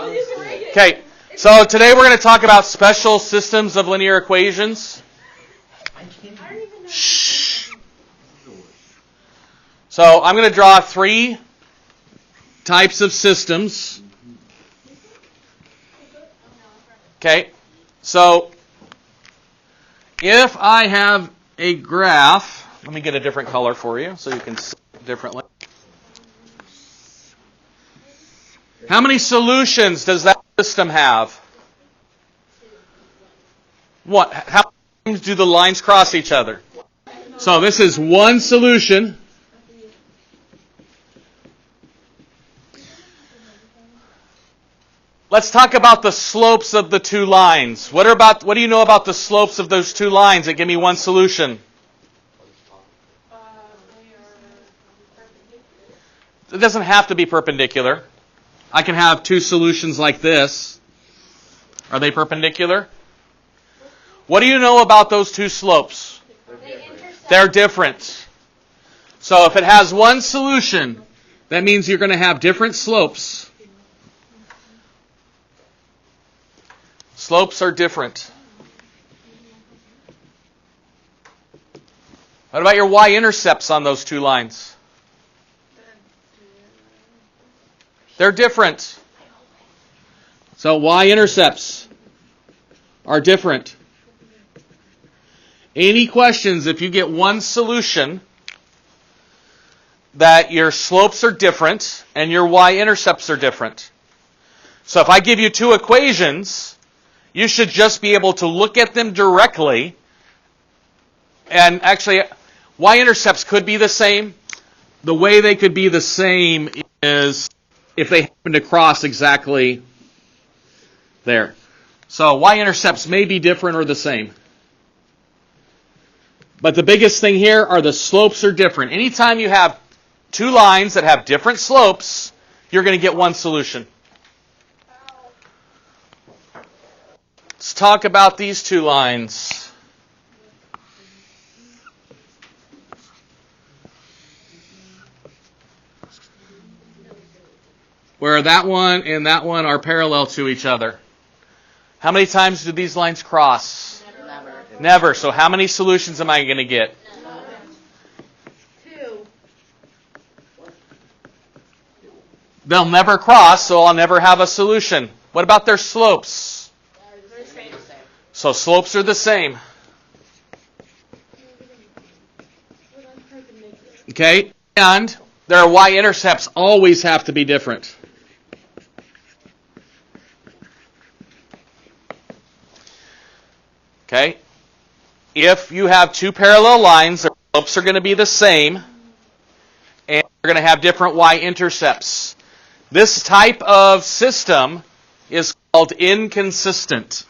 Okay, so today we're going to talk about special systems of linear equations. Shh. So I'm going to draw three types of systems. Okay, so if I have a graph, let me get a different color for you so you can see it differently. How many solutions does that system have? What? How many times do the lines cross each other? So this is one solution. Let's talk about the slopes of the two lines. What do you know about the slopes of those two lines that give me one solution? It doesn't have to be perpendicular. I can have two solutions like this. Are they perpendicular? What do you know about those two slopes? They're different. So if it has one solution, that means you're going to have different slopes. Slopes are different. What about your y-intercepts on those two lines? They're different. So y-intercepts are different. Any questions if you get one solution that your slopes are different and your y-intercepts are different? So if I give you two equations, you should just be able to look at them directly. And actually, y-intercepts could be the same. The way they could be the same is if they happen to cross exactly there. So y-intercepts may be different or the same. But the biggest thing here are the slopes are different. Anytime you have two lines that have different slopes, you're going to get one solution. Let's talk about these two lines. Where that one and that one are parallel to each other. How many times do these lines cross? Never. So how many solutions am I going to get? Two. They'll never cross, so I'll never have a solution. What about their slopes? So slopes are the same. Okay? And their y-intercepts always have to be different. Okay? If you have two parallel lines, their slopes are going to be the same, and they're going to have different y-intercepts. This type of system is called inconsistent.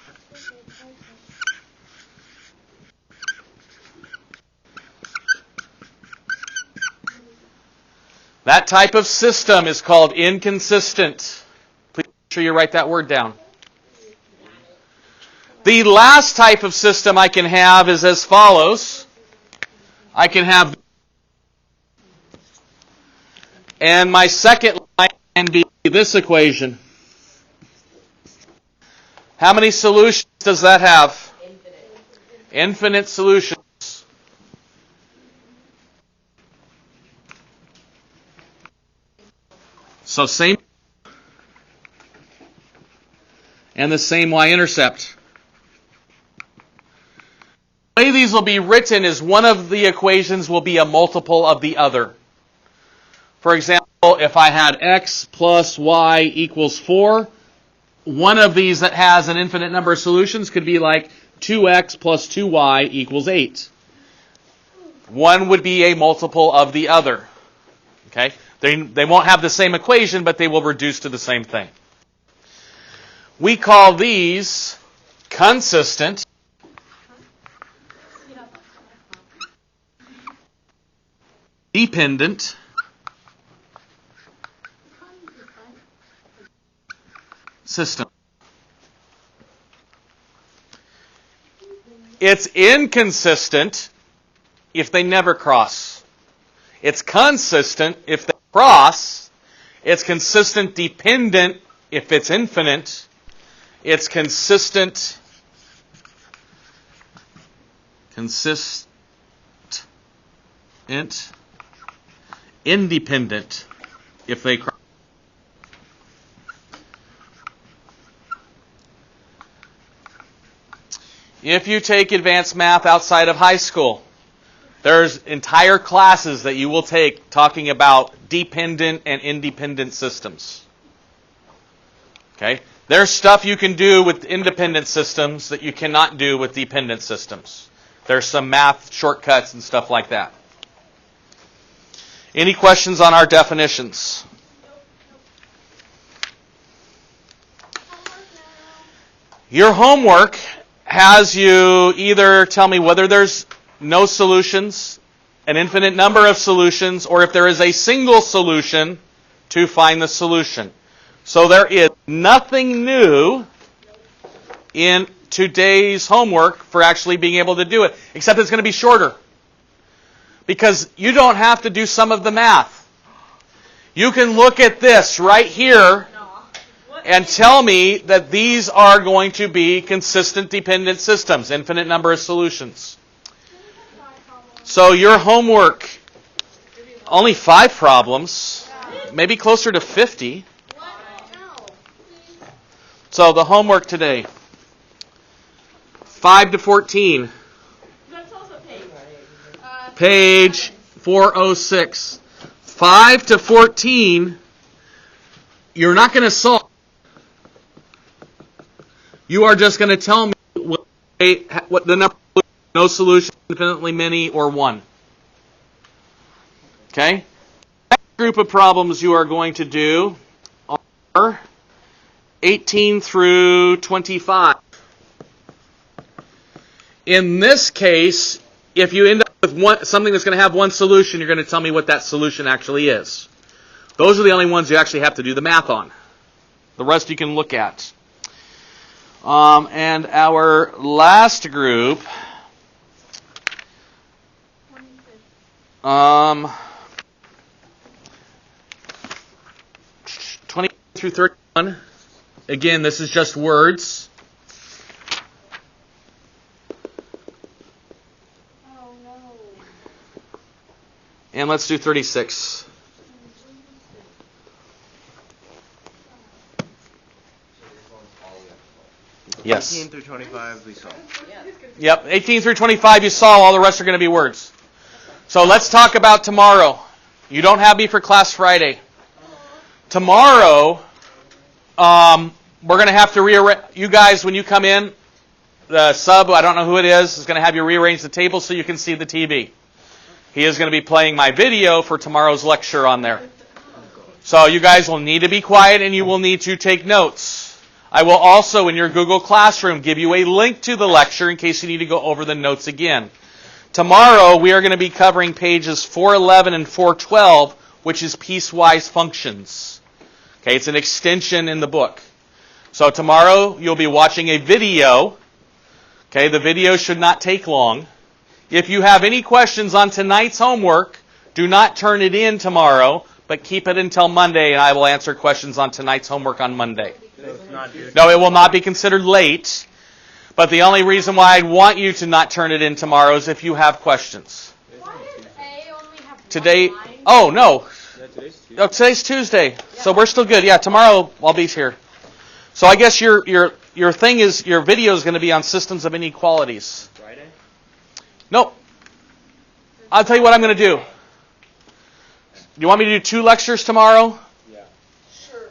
That type of system is called inconsistent. Please make sure you write that word down. The last type of system I can have is as follows. I can have, and my second line can be this equation. How many solutions does that have? Infinite solutions. So same and the same y-intercept. The way these will be written is one of the equations will be a multiple of the other. For example, if I had x plus y equals 4, one of these that has an infinite number of solutions could be like 2x plus 2y equals 8. One would be a multiple of the other. Okay? They won't have the same equation, but they will reduce to the same thing. We call these consistent, dependent, system. It's inconsistent if they never cross. It's consistent if they cross. It's consistent dependent If it's infinite, it's consistent, independent, if they cross. If you take advanced math outside of high school, there's entire classes that you will take talking about dependent and independent systems. Okay? There's stuff you can do with independent systems that you cannot do with dependent systems. There's some math shortcuts and stuff like that. Any questions on our definitions? Your homework has you either tell me whether there's no solutions, an infinite number of solutions, or if there is a single solution, to find the solution. So there is nothing new in today's homework for actually being able to do it, except it's going to be shorter. Because you don't have to do some of the math. You can look at this right here and tell me that these are going to be consistent dependent systems, infinite number of solutions. So your homework, only 5 problems, maybe closer to 50. So the homework today, 5 to 14. Page 406. 5 to 14, you're not going to solve. You are just going to tell me what the number is, no solution, infinitely many, or 1. Okay? The next group of problems you are going to do are 18 through 25. In this case, if you end up with something that's going to have one solution, you're going to tell me what that solution actually is. Those are the only ones you actually have to do the math on. The rest you can look at. And our last group, 20 through 31. Again, this is just words. And let's do 36. Yes. 18 through 25 we saw. Yep, 18 through 25 you saw. All the rest are going to be words. So let's talk about tomorrow. You don't have me for class Friday. Tomorrow, we're going to have to rearrange. You guys, when you come in, the sub, I don't know who it is going to have you rearrange the table so you can see the TV. He is going to be playing my video for tomorrow's lecture on there. So you guys will need to be quiet and you will need to take notes. I will also, in your Google Classroom, give you a link to the lecture in case you need to go over the notes again. Tomorrow, we are going to be covering pages 411 and 412, which is piecewise functions. Okay, it's an extension in the book. So tomorrow, you'll be watching a video. Okay, the video should not take long. If you have any questions on tonight's homework, do not turn it in tomorrow, but keep it until Monday, and I will answer questions on tonight's homework on Monday. No, it will not be considered late, but the only reason why I'd want you to not turn it in tomorrow is if you have questions. Why does A only have Today, one line? oh no, today's Tuesday, so we're still good. Yeah, tomorrow I'll be here. So I guess your thing is, your video is going to be on systems of inequalities. Friday? Nope. I'll tell you what I'm going to do. You want me to do 2 lectures tomorrow? Yeah. Sure.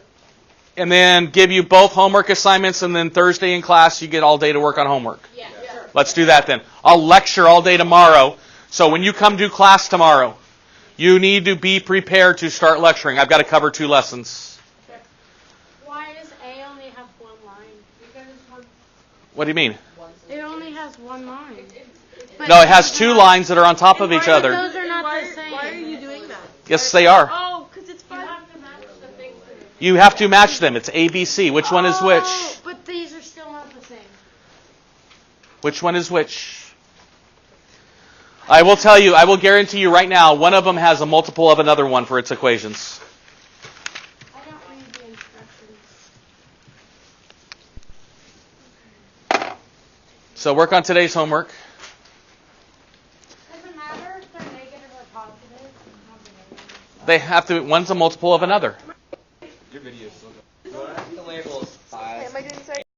And then give you both homework assignments, and then Thursday in class you get all day to work on homework. Yeah. Sure. Let's do that then. I'll lecture all day tomorrow. So when you come to class tomorrow, you need to be prepared to start lecturing. I've got to cover 2 lessons. Why does A only have one line? Because What do you mean? it only has one line. No, it has 2 lines that are on top of each other. Those are not the same. Why are you doing that? Yes, they are. Oh, because it's fun. You have to match them. It's A, B, C. Which one is which? Oh, but these are still not the same. Which one is which? I will tell you, I will guarantee you right now, one of them has a multiple of another one for its equations. I don't read the instructions. So work on today's homework. Does it matter if they're negative or positive? They have to, one's a multiple of another. Your video is still going.